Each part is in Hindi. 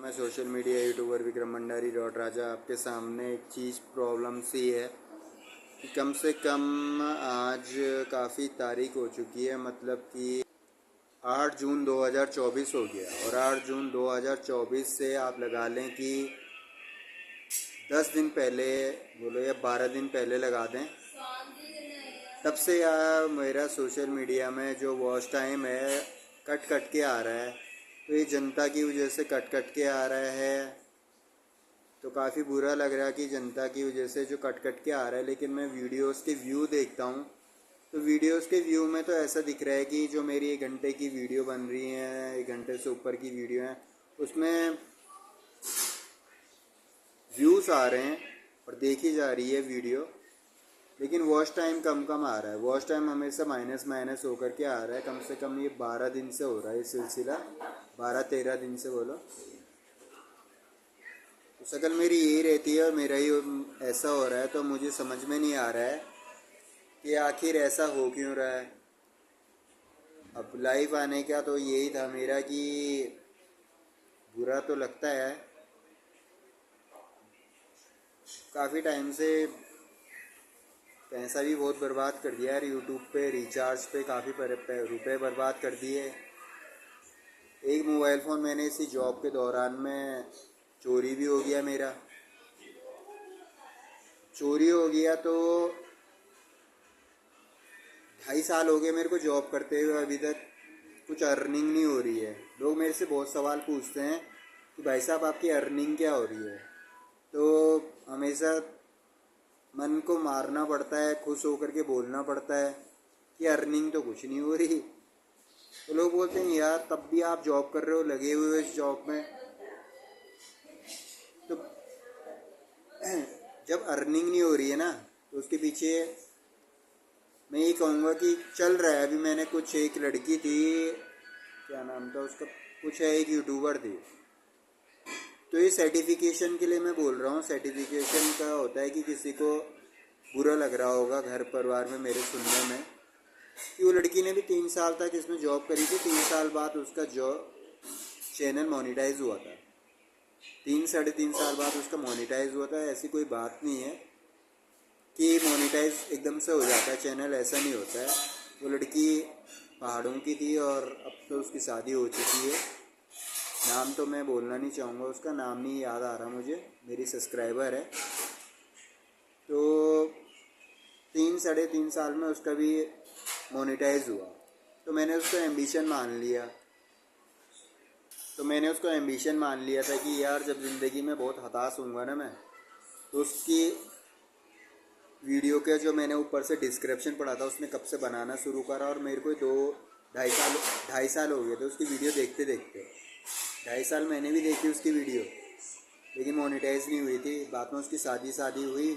मैं social media YouTuber Vikram Bhandari dot राजा आपके सामने एक चीज़ प्रॉब्लम सी है कि कम से कम आज काफ़ी तारीख हो चुकी है, मतलब कि 8 जून 2024 हो गया। और 8 जून 2024 से आप लगा लें कि 10 दिन पहले बोलो या 12 दिन पहले लगा दें, तब से यार मेरा सोशल मीडिया में जो वॉच टाइम है कट कट के आ रहा है। तो ये जनता की वजह से कट कट के आ रहा है, तो काफ़ी बुरा लग रहा है कि जनता की वजह से जो कट कट के आ रहा है। लेकिन मैं वीडियोस के व्यू देखता हूँ तो वीडियोस के व्यू में तो ऐसा दिख रहा है कि जो मेरी 1 घंटे की वीडियो बन रही है, 1 घंटे से ऊपर की वीडियो है, उसमें व्यूज़ आ रहे हैं और देखी जा रही है वीडियो, लेकिन वॉच टाइम कम कम आ रहा है। वॉच टाइम हमेशा माइनस माइनस होकर के आ रहा है। कम से कम ये 12 दिन से हो रहा है ये सिलसिला, 12-13 दिन से बोलो। तो शक्ल मेरी यही रहती है और मेरा ही ऐसा हो रहा है। तो मुझे समझ में नहीं आ रहा है कि आखिर ऐसा हो क्यों रहा है। अब लाइव आने का तो यही था मेरा कि बुरा तो लगता है, काफ़ी टाइम से पैसा भी बहुत बर्बाद कर दिया यार। यूट्यूब पे रिचार्ज पे काफ़ी रुपए बर्बाद कर दिए। एक मोबाइल फ़ोन मैंने इसी जॉब के दौरान में चोरी भी हो गया मेरा। चोरी हो गया तो 2.5 साल हो गए मेरे को जॉब करते हुए, अभी तक कुछ अर्निंग नहीं हो रही है। लोग मेरे से बहुत सवाल पूछते हैं कि भाई साहब आपकी अर्निंग क्या हो रही है। तो हमेशा मन को मारना पड़ता है, खुश होकर के बोलना पड़ता है कि अर्निंग तो कुछ नहीं हो रही। तो लोग बोलते हैं यार तब भी आप जॉब कर रहे हो, लगे हुए हो इस जॉब में, तो जब अर्निंग नहीं हो रही है ना तो उसके पीछे मैं ये कहूँगा कि चल रहा है। अभी मैंने कुछ, एक लड़की थी, क्या नाम था उसका, कुछ है, एक यूट्यूबर थी। तो ये सर्टिफिकेशन के लिए मैं बोल रहा हूँ। सर्टिफिकेशन का होता है कि किसी को बुरा लग रहा होगा घर परिवार में मेरे सुनने में कि वो लड़की ने भी 3 साल तक इसमें जॉब करी थी। 3 साल बाद उसका जॉब चैनल मोनेटाइज हुआ था। 3-3.5 साल बाद उसका मोनेटाइज हुआ था। ऐसी कोई बात नहीं है कि मोनेटाइज एकदम से हो जाता है चैनल, ऐसा नहीं होता है। वो लड़की पहाड़ों की थी और अब तो उसकी शादी हो चुकी है। नाम तो मैं बोलना नहीं चाहूँगा, उसका नाम नहीं याद आ रहा मुझे, मेरी सब्सक्राइबर है। तो 3-3.5 साल में उसका भी मोनेटाइज हुआ। तो मैंने उसको एम्बिशन मान लिया था कि यार जब ज़िंदगी में बहुत हताश होऊंगा ना मैं, तो उसकी वीडियो के जो मैंने ऊपर से डिस्क्रिप्शन पढ़ा था उसने कब से बनाना शुरू करा, और मेरे को 2-2.5 साल हो गए थे उसकी वीडियो देखते देखते। 2.5 साल मैंने भी देखी उसकी वीडियो, लेकिन मोनेटाइज नहीं हुई थी। बाद में उसकी शादी हुई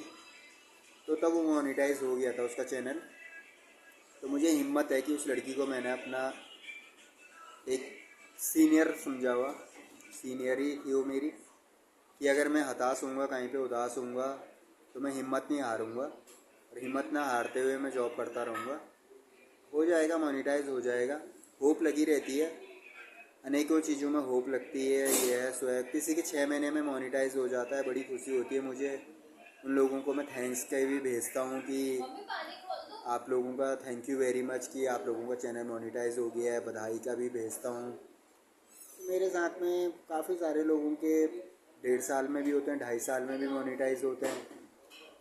तो तब वो मोनेटाइज हो गया था उसका चैनल। तो मुझे हिम्मत है कि उस लड़की को मैंने अपना एक सीनियर समझा हुआ, सीनियर ही थी वो मेरी, कि अगर मैं हताश होऊंगा, कहीं पे उदास होऊंगा, तो मैं हिम्मत नहीं हारूंगा और हिम्मत ना हारते हुए मैं जॉब करता रहूँगा। हो जाएगा, मोनेटाइज हो जाएगा। होप लगी रहती है, अनेकों चीज़ों में होप लगती है। ये है सो है, किसी के 6 महीने में मोनेटाइज हो जाता है, बड़ी खुशी होती है मुझे। उन लोगों को मैं थैंक्स का भी भेजता हूँ कि आप लोगों का थैंक यू वेरी मच कि आप लोगों का चैनल मोनेटाइज हो गया है, बधाई का भी भेजता हूँ। मेरे साथ में काफ़ी सारे लोगों के 1.5 साल में भी होते हैं, 2.5 साल में भी मोनेटाइज होते हैं।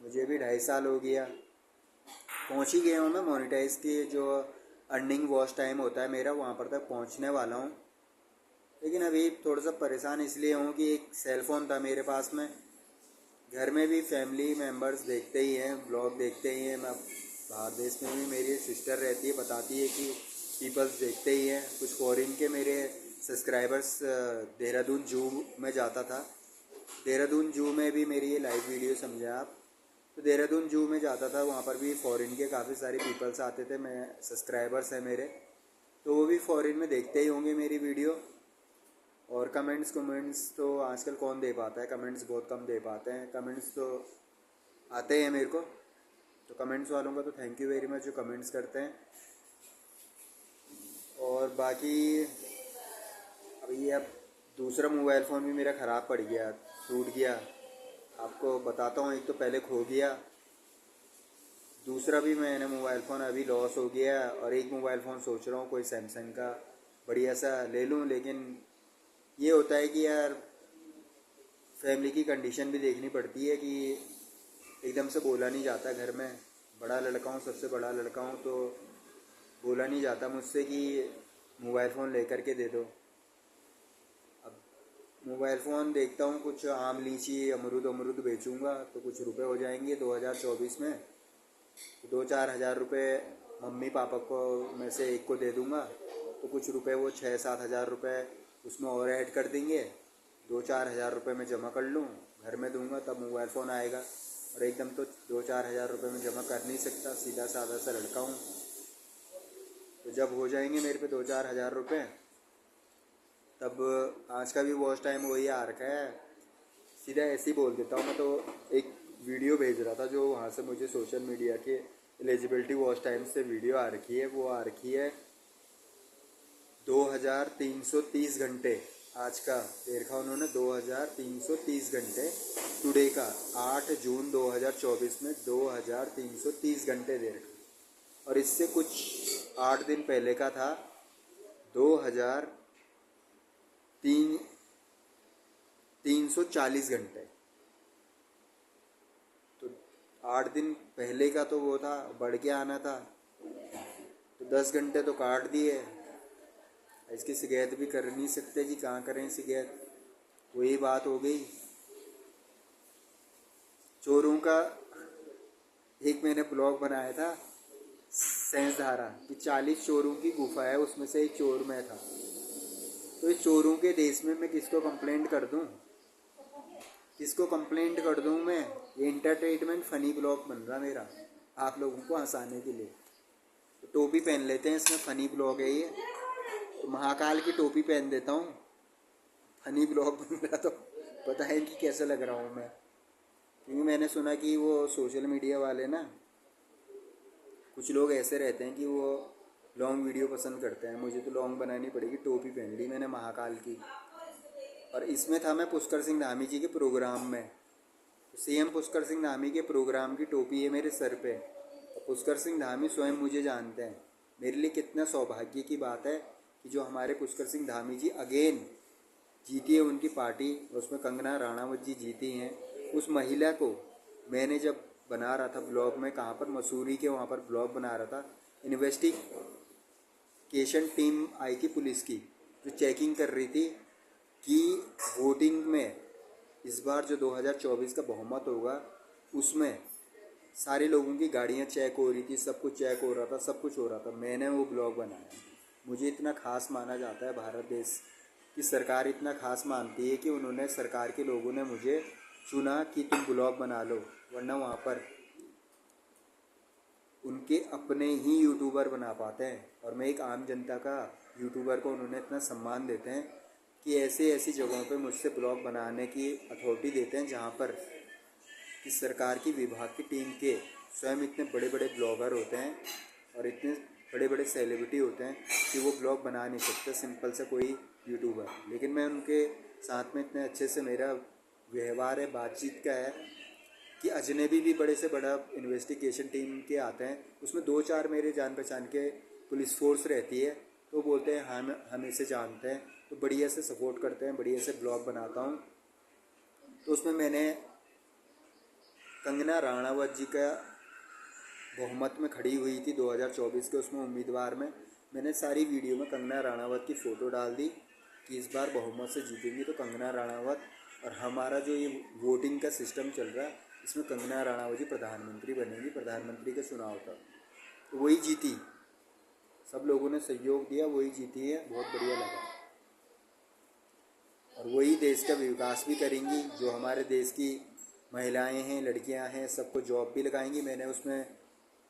मुझे भी 2.5 साल हो गया, पहुँच ही गया हूँ मैं मोनेटाइज की जो अर्निंग वॉच टाइम होता है मेरा, वहाँ पर तक पहुँचने वाला हूँ। लेकिन अभी थोड़ा सा परेशान इसलिए हूँ कि एक सेल फ़ोन था मेरे पास में, घर में भी फैमिली मेम्बर्स देखते ही हैं, ब्लॉग देखते ही हैं। मैं बाहर देश में भी मेरी सिस्टर रहती है, बताती है कि पीपल्स देखते ही हैं। कुछ फॉरेन के मेरे सब्सक्राइबर्स, देहरादून जू में जाता था, देहरादून जू में भी मेरी ये लाइव वीडियो समझे आप। तो देहरादून जू में जाता था, वहाँ पर भी फॉरेन के काफ़ी सारे पीपल्स आते थे, मैं सब्सक्राइबर्स हैं मेरे, तो वो भी फॉरेन में देखते ही होंगे मेरी वीडियो। और कमेंट्स तो आजकल कौन दे पाता है, कमेंट्स बहुत कम दे पाते हैं। कमेंट्स तो आते हैं मेरे को, तो कमेंट्स वालों का तो थैंक यू वेरी मच जो कमेंट्स करते हैं। और बाकी अभी अब दूसरा मोबाइल फ़ोन भी मेरा ख़राब पड़ गया, टूट गया। आपको बताता हूँ, एक तो पहले खो गया, दूसरा भी मैंने मोबाइल फ़ोन अभी लॉस हो गया, और एक मोबाइल फ़ोन सोच रहा हूँ कोई सैमसंग का बढ़िया सा ले लूँ। लेकिन ये होता है कि यार फैमिली की कंडीशन भी देखनी पड़ती है कि एकदम से बोला नहीं जाता घर में। बड़ा लड़का हूँ, सबसे बड़ा लड़का हूँ, तो बोला नहीं जाता मुझसे कि मोबाइल फ़ोन लेकर के दे दो। अब मोबाइल फ़ोन देखता हूँ, कुछ आम लीची अमरूद बेचूंगा तो कुछ रुपए हो जाएंगे 2024 में। तो 2-4 हज़ार रुपये मम्मी पापा को में से एक को दे दूँगा, तो कुछ रुपए वो 6-7 हज़ार रुपये उसमें और ऐड कर देंगे। 2-4 हज़ार रुपये में जमा कर लूँ, घर में दूँगा, तब मोबाइल फ़ोन आएगा। और एकदम तो 2-4 हज़ार रुपये में जमा कर नहीं सकता, सीधा साधा सा लड़का हूँ। तो जब हो जाएंगे मेरे पे 2-4 हज़ार रुपये, तब आज का भी वॉच टाइम वही आ रखा है। सीधा ऐसे ही बोल देता हूँ मैं। तो एक वीडियो भेज रहा था जो वहाँ से मुझे सोशल मीडिया के एलिजिबिलिटी वॉच टाइम से वीडियो आ रखी है, वो आ रखी है 2330 घंटे। आज का दे रखा उन्होंने 2330 घंटे, टुडे का 8 जून 2024 में 2330 घंटे दे रखा। और इससे कुछ 8 दिन पहले का था 2340 घंटे। तो 8 दिन पहले का तो वो था, बढ़ के आना था, तो 10 घंटे तो काट दिए। इसकी शिकायत भी कर नहीं सकते जी, कहाँ करें शिकायत, वही बात हो गई। चोरों का एक मैंने ब्लॉग बनाया था सेंसधारा कि 40 चोरों की गुफा है, उसमें से एक चोर मैं था। तो इस चोरों के देश में मैं किसको कंप्लेंट कर दूं, किसको कंप्लेंट कर दूं मैं। ये इंटरटेनमेंट फ़नी ब्लॉग बन रहा मेरा, आप लोगों को हंसाने के लिए। तो टोपी पहन लेते हैं, इसमें फ़नी ब्लॉग है ये, तो महाकाल की टोपी पहन देता हूँ। फनी ब्लॉग बन रहा तो बताएं कि कैसे लग रहा हूँ मैं। क्योंकि मैंने सुना कि वो सोशल मीडिया वाले ना, कुछ लोग ऐसे रहते हैं कि वो लॉन्ग वीडियो पसंद करते हैं। मुझे तो लॉन्ग बनानी पड़ेगी। टोपी पहन ली मैंने महाकाल की, और इसमें था मैं पुष्कर सिंह धामी जी के प्रोग्राम में। सीएम पुष्कर सिंह धामी के प्रोग्राम की टोपी है मेरे सर पे। और पुष्कर सिंह धामी स्वयं मुझे जानते हैं। मेरे लिए कितना सौभाग्य की बात है कि जो हमारे पुष्कर सिंह धामी जी अगेन जीती है उनकी पार्टी, उसमें कंगना राणावत जी जीती हैं। उस महिला को मैंने जब बना रहा था ब्लॉग में, कहाँ पर, मसूरी के वहाँ पर ब्लॉग बना रहा था, इन्वेस्टिगेशन टीम आई थी पुलिस की, जो चेकिंग कर रही थी कि वोटिंग में इस बार जो 2024 का बहुमत होगा उसमें सारे लोगों की गाड़ियाँ चेक हो रही थी, सब कुछ चेक हो रहा था, सब कुछ हो रहा था। मैंने वो ब्लॉग बनाया। मुझे इतना खास माना जाता है, भारत देश की सरकार इतना खास मानती है कि उन्होंने, सरकार के लोगों ने मुझे चुना कि तुम ब्लॉग बना लो, वरना वहाँ पर उनके अपने ही यूट्यूबर बना पाते हैं। और मैं एक आम जनता का यूट्यूबर को उन्होंने इतना सम्मान देते हैं कि ऐसे ऐसी जगहों पे मुझसे ब्लॉग बनाने की अथॉरिटी देते हैं, जहाँ पर कि सरकार की विभाग की टीम के स्वयं इतने बड़े बड़े ब्लॉगर होते हैं और इतने बड़े बड़े सेलिब्रिटी होते हैं कि वो ब्लॉग बना नहीं सकते सिंपल से कोई यूट्यूबर। लेकिन मैं उनके साथ में इतने अच्छे से मेरा व्यवहार है, बातचीत का है कि अजनबी भी बड़े से बड़ा इन्वेस्टिगेशन टीम के आते हैं, उसमें 2-4 मेरे जान पहचान के पुलिस फोर्स रहती है, तो बोलते हैं हम इसे जानते हैं, तो बढ़िया से सपोर्ट करते हैं, बढ़िया से ब्लॉग बनाता हूँ। तो उसमें मैंने कंगना राणावत जी का बहुमत में खड़ी हुई थी 2024 के उसमें उम्मीदवार में, मैंने सारी वीडियो में कंगना राणावत की फ़ोटो डाल दी कि इस बार बहुमत से जीतेंगी तो कंगना राणावत। और हमारा जो ये वोटिंग का सिस्टम चल रहा है, इसमें कंगना राणावत जी प्रधानमंत्री बनेंगी, प्रधानमंत्री का चुनाव था, तो वही जीती। सब लोगों ने सहयोग दिया, वही जीती है, बहुत बढ़िया लगा। और वही देश का विकास भी करेंगी। जो हमारे देश की महिलाएं हैं, लड़कियां हैं, सबको जॉब भी लगाएंगी। मैंने उसमें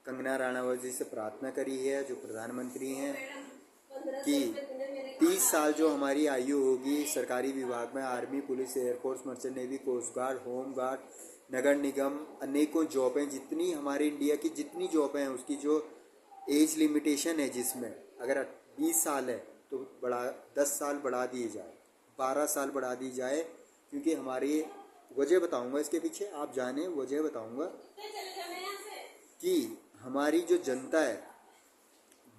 कंगना राणावत जी से प्रार्थना करी है, जो प्रधानमंत्री हैं, कि 30 साल जो हमारी आयु होगी सरकारी विभाग में, army, police, air force, merchant navy, coast guard, home guard, नगर निगम, अनेकों जॉबें, जितनी हमारी इंडिया की जितनी जॉबें हैं, उसकी जो एज लिमिटेशन है, जिसमें अगर 20 साल है तो 10 साल बढ़ा दिए जाए। 12 साल बढ़ा दी जाए, क्योंकि हमारी वजह बताऊंगा इसके पीछे, आप जाने वजह बताऊंगा कि हमारी जो जनता है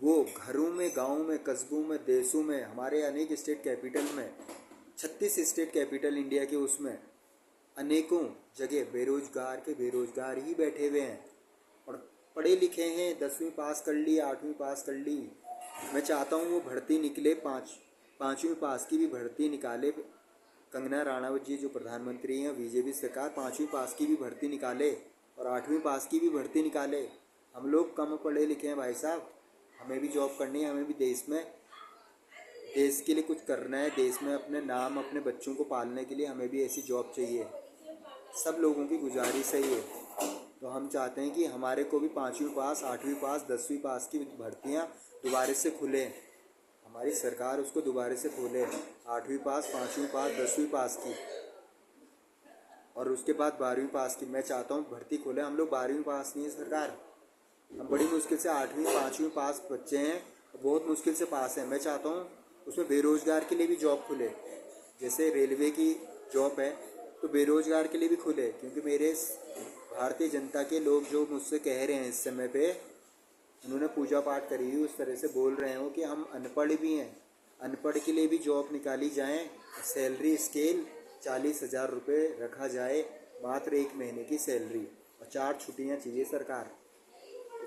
वो घरों में, गाँव में, कस्बों में, देशों में, हमारे अनेक स्टेट कैपिटल में, 36 स्टेट कैपिटल इंडिया के, उसमें अनेकों जगह बेरोजगार के बेरोजगार ही बैठे हुए हैं और पढ़े लिखे हैं, 10वीं पास कर ली, 8वीं पास कर ली। मैं चाहता हूँ वो भर्ती निकले, 5वीं पास की भी भर्ती निकाले। कंगना राणावत जी जो प्रधानमंत्री हैं, बीजेपी सरकार 5वीं पास की भी भर्ती निकाले और 8वीं पास की भी भर्ती निकाले। हम लोग कम पढ़े लिखे हैं भाई साहब, हमें भी जॉब करनी है, हमें भी देश के लिए कुछ करना है, देश में अपने नाम, अपने बच्चों को पालने के लिए हमें भी ऐसी जॉब चाहिए। सब लोगों की गुजारिश है ये। तो हम चाहते हैं कि हमारे को भी 5वीं पास, 8वीं पास, 10वीं पास की भर्तियां दोबारा से खुले, हमारी सरकार उसको दोबारा से खोले। 8वीं पास, 5वीं पास, 10वीं पास की और उसके बाद 12वीं पास की मैं चाहता हूँ भर्ती खोले। हम लोग 12वीं पास नहीं है सरकार, हम बड़ी मुश्किल से 8वीं 5वीं पास बच्चे हैं, बहुत मुश्किल से पास हैं। मैं चाहता हूँ उसमें बेरोज़गार के लिए भी जॉब खुले, जैसे रेलवे की जॉब है तो बेरोज़गार के लिए भी खुले। क्योंकि मेरे भारतीय जनता के लोग जो मुझसे कह रहे हैं इस समय पे, उन्होंने पूजा पाठ करी हुई, उस तरह से बोल रहे हो कि हम अनपढ़ भी हैं, अनपढ़ के लिए भी जॉब निकाली जाए, सैलरी स्केल 40,000 रुपये रखा जाए, मात्र 1 महीने की सैलरी, और 4 छुट्टियाँ चाहिए सरकार।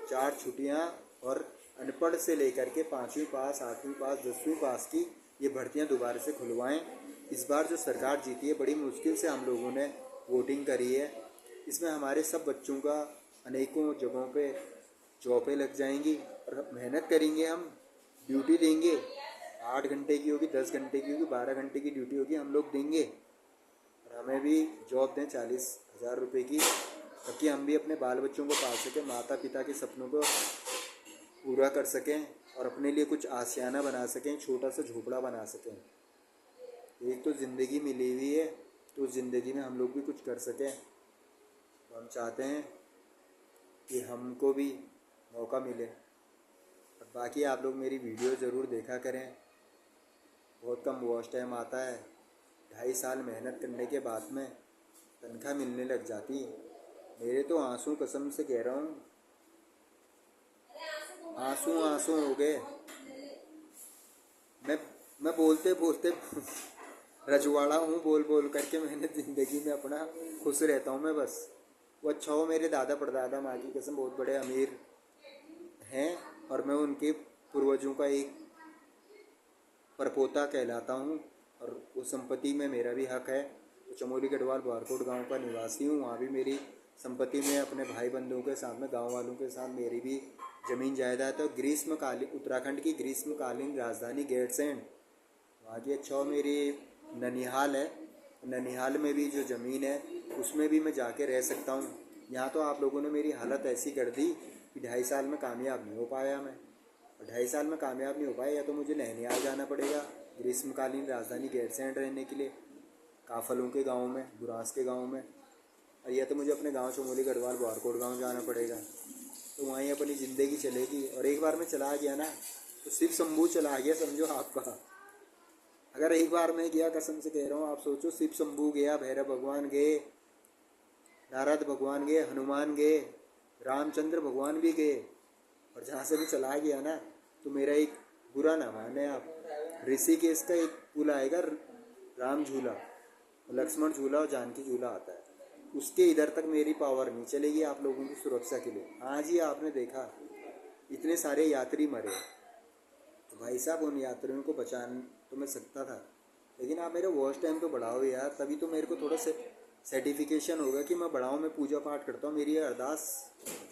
4 छुट्टियाँ और अनपढ़ से लेकर के 5वीं पास, 8वीं पास, 10वीं पास की ये भर्तियाँ दोबारा से खुलवाएं। इस बार जो सरकार जीती है, बड़ी मुश्किल से हम लोगों ने वोटिंग करी है, इसमें हमारे सब बच्चों का अनेकों जगहों पे जॉबें लग जाएंगी और मेहनत करेंगे, हम ड्यूटी देंगे, 8 घंटे की होगी, 10 घंटे की होगी, 12 घंटे की ड्यूटी होगी, हम लोग देंगे और हमें भी जॉब दें 40,000 रुपये की, ताकि हम भी अपने बाल बच्चों को पाल सकें, माता पिता के सपनों को पूरा कर सकें और अपने लिए कुछ आशियाना बना सकें, छोटा सा झोपड़ा बना सकें। एक तो ज़िंदगी मिली हुई है, तो उस ज़िंदगी में हम लोग भी कुछ कर सकें। तो हम चाहते हैं कि हमको भी मौका मिले। और बाकी आप लोग मेरी वीडियो ज़रूर देखा करें, बहुत कम वॉच टाइम आता है, 2.5 साल मेहनत करने के बाद में तनख्वाह मिलने लग जाती है। मेरे तो आंसू, कसम से कह रहा हूँ, आंसू हो गए। मैं बोलते बोलते रजवाड़ा हूँ, बोल बोल करके मैंने ज़िंदगी में अपना खुश रहता हूँ मैं बस। वो अच्छा हो, मेरे दादा परदादा माँ की कसम बहुत बड़े अमीर हैं और मैं उनके पूर्वजों का एक परपोता कहलाता हूँ और उस संपत्ति में मेरा भी हक है। तो चमोली गढ़वाल बारकोट गांव का निवासी हूँ, वहाँ भी मेरी संपत्ति में अपने भाई बंधुओं के साथ में, गांव वालों के साथ मेरी भी ज़मीन जायदाद है। तो ग्रीष्मकालीन, उत्तराखंड की ग्रीष्मकालीन राजधानी गैरसैंण, वहाँ की अच्छा मेरी ननिहाल है, ननिहाल में भी जो ज़मीन है उसमें भी मैं जाके रह सकता हूँ। यहाँ तो आप लोगों ने मेरी हालत ऐसी कर दी कि 2.5 साल में कामयाब नहीं हो पाया मैं, और 2.5 साल में कामयाब नहीं हो पाया, या तो मुझे नैनीताल जाना पड़ेगा ग्रीष्मकालीन राजधानी गैरसैंण रहने के लिए, काफलों के गांव में, बुरास के गांव में, और या तो मुझे अपने गांव चमोली गढ़वाल बारकोट गांव जाना पड़ेगा। तो वहीं अपनी ज़िंदगी चलेगी। और एक बार मैं चला गया ना तो शिव शंभू चला गया समझो आपका। अगर एक बार मैं गया, कसम से कह रहा हूँ, आप सोचो, शिव शंभू गया, भैरव भगवान गए, नारद भगवान गए, हनुमान गए, रामचंद्र भगवान भी गए, और जहाँ से भी चला गया ना तो मेरा एक बुरा ना माने आप, ऋषिकेश का एक पुल आएगा, राम झूला, लक्ष्मण झूला और जानकी झूला आता है, उसके इधर तक मेरी पावर नहीं चलेगी आप लोगों की सुरक्षा के लिए। आज ही आपने देखा इतने सारे यात्री मरे, तो भाई साहब उन यात्रियों को बचाने तो मैं सकता था, लेकिन आप मेरे वॉच टाइम तो बढ़ाओ यार, तभी तो मेरे को थोड़ा सर्टिफिकेशन होगा कि मैं बढ़ाऊँ, मैं पूजा पाठ करता हूँ, मेरी अरदास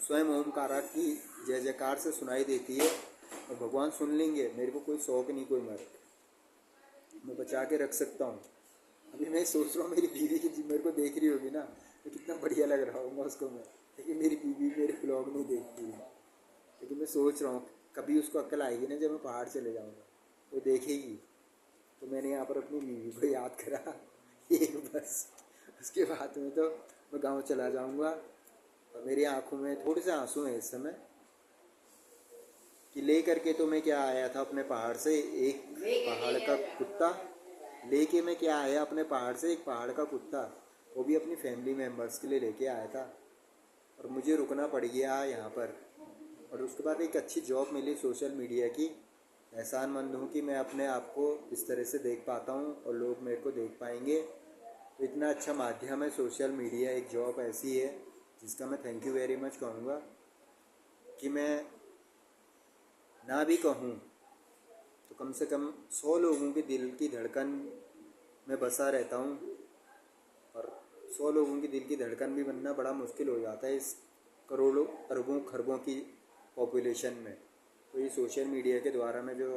स्वयं ओमकारा की जय जयकार से सुनाई देती है और भगवान सुन लेंगे। मेरे को कोई शौक नहीं, कोई मर, मैं बचा के रख सकता हूँ। अभी मैं सोच रहा हूँ मेरी बीवी की मेरे को देख रही होगी ना तो कितना बढ़िया लग रहा होगा उसको मैं, लेकिन मेरी बीवी मेरे ब्लॉग नहीं देखती है। लेकिन मैं सोच रहा हूँ कभी उसको अक्ल आएगी ना, जब मैं पहाड़ चले जाऊँगा वो देखेगी। तो मैंने यहाँ पर अपनी बीवी को याद करा एक बस, उसके बाद में तो मैं गांव चला जाऊँगा। और मेरी आंखों में थोड़े से आंसू हैं इस समय कि ले करके तो मैं क्या आया था अपने पहाड़ से, एक पहाड़ का कुत्ता लेके मैं क्या आया अपने पहाड़ से, एक पहाड़ का कुत्ता, वो भी अपनी फैमिली मेम्बर्स के लिए लेके आया था, और मुझे रुकना पड़ गया यहाँ पर। और उसके बाद एक अच्छी जॉब मिली सोशल मीडिया की। एहसानमंद हूँ कि मैं अपने आप को इस तरह से देख पाता हूँ और लोग मेरे को देख पाएंगे। तो इतना अच्छा माध्यम है सोशल मीडिया, एक जॉब ऐसी है जिसका मैं थैंक यू वेरी मच कहूँगा। कि मैं ना भी कहूँ तो कम से कम 100 लोगों के दिल की धड़कन में बसा रहता हूँ, और 100 लोगों की दिल की धड़कन भी बनना बड़ा मुश्किल हो जाता है इस करोड़ों अरबों खरबों की पॉपुलेशन में। तो ये सोशल मीडिया के द्वारा मैं जो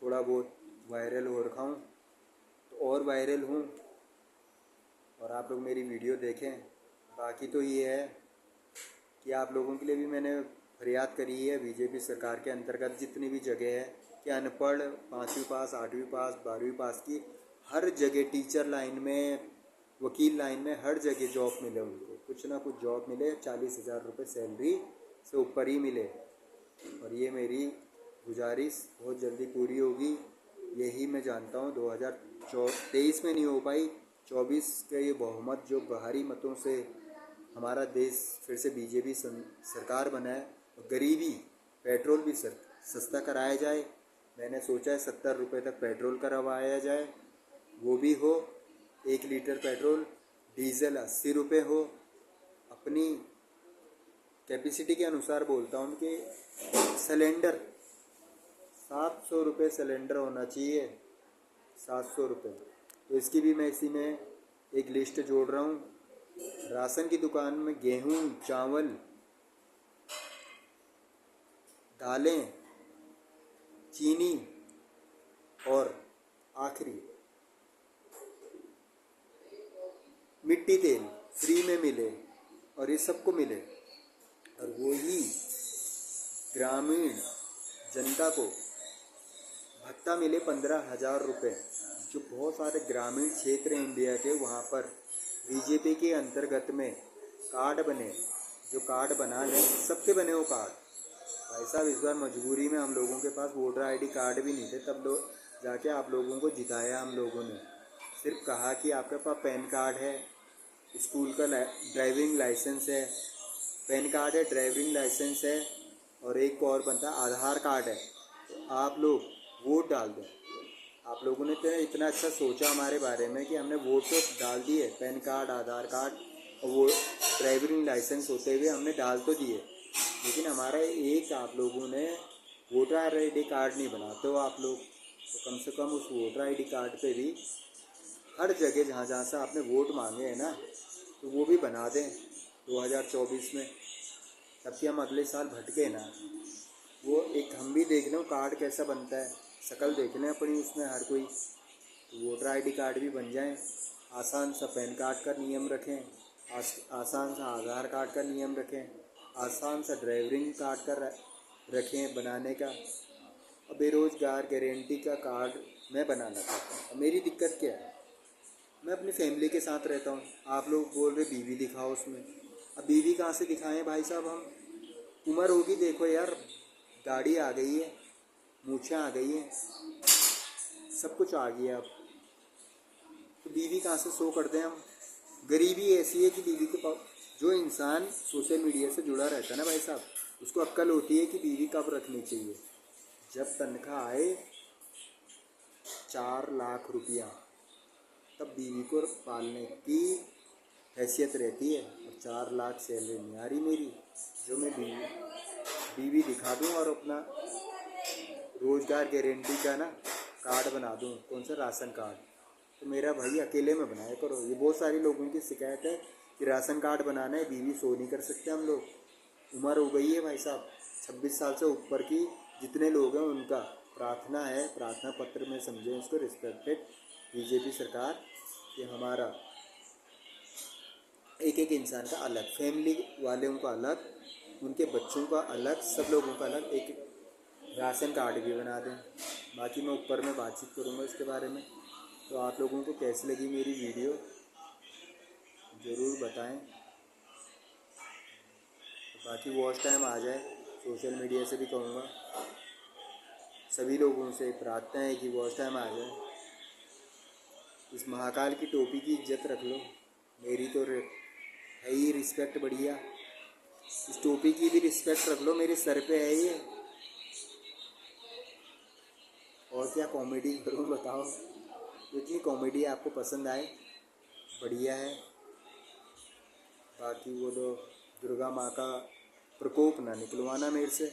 थोड़ा बहुत वायरल हो रखा हूँ, तो और वायरल हूँ और आप लोग मेरी वीडियो देखें। बाकी तो ये है कि आप लोगों के लिए भी मैंने फरियाद करी है बीजेपी सरकार के अंतर्गत जितनी भी जगह है कि अनपढ़ 5वीं पास 8वीं पास 12वीं पास की हर जगह, टीचर लाइन में, वकील लाइन में, हर जगह जॉब मिले उनको, कुछ ना कुछ जॉब मिले, 40,000 रुपये सैलरी से ऊपर ही मिले। और ये मेरी गुजारिश बहुत जल्दी पूरी होगी, यही मैं जानता हूँ। 2023 में नहीं हो पाई, 24 का ये बहुमत जो भारी मतों से हमारा देश फिर से बीजेपी सरकार बनाए, और गरीबी, पेट्रोल भी सस्ता कराया जाए। मैंने सोचा है 70 रुपये तक पेट्रोल करवाया जाए, वो भी हो। 1 लीटर पेट्रोल, डीजल 80 रुपये हो। अपनी कैपेसिटी के अनुसार बोलता हूँ कि सिलेंडर 700 रुपये सिलेंडर होना चाहिए, 700 रुपये। तो इसकी भी मैं इसी में एक लिस्ट जोड़ रहा हूँ। राशन की दुकान में गेहूँ, चावल, दालें, चीनी और आखिरी मिट्टी तेल फ्री में मिले, और ये सबको मिले। और वही ग्रामीण जनता को भत्ता मिले 15,000 रुपये। जो बहुत सारे ग्रामीण क्षेत्र हैं इंडिया के, वहाँ पर बीजेपी के अंतर्गत में कार्ड बने, जो कार्ड बना लें सबके बने वो कार्ड। भाई साहब, इस बार मजबूरी में हम लोगों के पास वोटर आईडी कार्ड भी नहीं थे, तब लोग जाके आप लोगों को जिताया हम लोगों ने। सिर्फ कहा कि आपके पास पैन कार्ड है, स्कूल का ड्राइविंग लाइसेंस है, पैन कार्ड है, ड्राइविंग लाइसेंस है, और एक और बनता है आधार कार्ड है, तो आप लोग वोट डाल दें। आप लोगों ने तो इतना अच्छा सोचा हमारे बारे में कि हमने वोट तो डाल दिए, पैन कार्ड, आधार कार्ड और वो ड्राइविंग लाइसेंस होते हुए हमने डाल तो दिए, लेकिन हमारा एक आप लोगों ने वोटर आईडी कार्ड नहीं बनाते हो आप लोग। तो कम से कम उस वोटर आईडी कार्ड पे भी हर जगह जहाँ जहाँ से आपने वोट मांगे हैं ना, तो वो भी बना दें 2024 में, ताकि हम अगले साल भटके ना। वो एक हम भी देख लें कार्ड कैसा बनता है, शक्ल देख लें अपनी उसमें हर कोई, तो वोटर आईडी कार्ड भी बन जाए। आसान सा पैन कार्ड का नियम रखें, आसान सा आधार कार्ड का नियम रखें, आसान सा ड्राइविंग कार्ड का रखें बनाने का। और बेरोज़गार गारंटी का कार्ड मैं बनाना चाहता हूँ। मेरी दिक्कत क्या है, मैं अपनी फैमिली के साथ रहता हूँ, आप लोग बोल रहे बीवी दिखाओ उसमें। अब बीवी कहाँ से दिखाएं भाई साहब, हम उम्र होगी, देखो यार गाड़ी आ गई है, मूछें आ गई हैं, सब कुछ आ गया, अब तो बीवी कहाँ से शो कर दें हम। गरीबी ऐसी है कि बीवी के पास, जो इंसान सोशल मीडिया से जुड़ा रहता है ना भाई साहब, उसको अक्ल होती है कि बीवी कब रखनी चाहिए। जब तनख्वाह आए 4 लाख रुपया, तब बीवी को पालने की हैसियत रहती है। और 4 लाख सैलरी नहीं आ रही मेरी, जो मैं बीवी दिखा दूँ और अपना रोज़गार गारंटी का ना कार्ड बना दूँ, कौन सा राशन कार्ड, तो मेरा भाई अकेले में बनाया करो। ये बहुत सारे लोगों की शिकायत है कि राशन कार्ड बनाना है, बीवी शो नहीं कर सकते हम लोग, उम्र हो गई है भाई साहब। 26 साल से ऊपर की जितने लोग हैं उनका प्रार्थना है, प्रार्थना पत्र में समझें इसको, रिस्पेक्टेड बीजेपी सरकार, कि हमारा एक एक इंसान का अलग, फैमिली वालों का अलग, उनके बच्चों का अलग, सब लोगों का अलग एक राशन कार्ड भी बना दें। बाकी मैं ऊपर में बातचीत करूँगा इसके बारे में। तो आप लोगों को कैसी लगी मेरी वीडियो ज़रूर बताएं। बाकी वॉच टाइम आ जाए, सोशल मीडिया से भी कहूँगा, सभी लोगों से प्रार्थना है कि वॉच टाइम आ जाए। इस महाकाल की टोपी की इज्जत रख लो, मेरी तो है ही रिस्पेक्ट बढ़िया। इस टोपी की भी रिस्पेक्ट रख लो, मेरे सर पे है ये। और क्या कॉमेडी करूँ बताओ, इतनी कॉमेडी आपको पसंद आए बढ़िया है। बाकी वो तो दुर्गा माँ का प्रकोप ना निकलवाना मेरे से।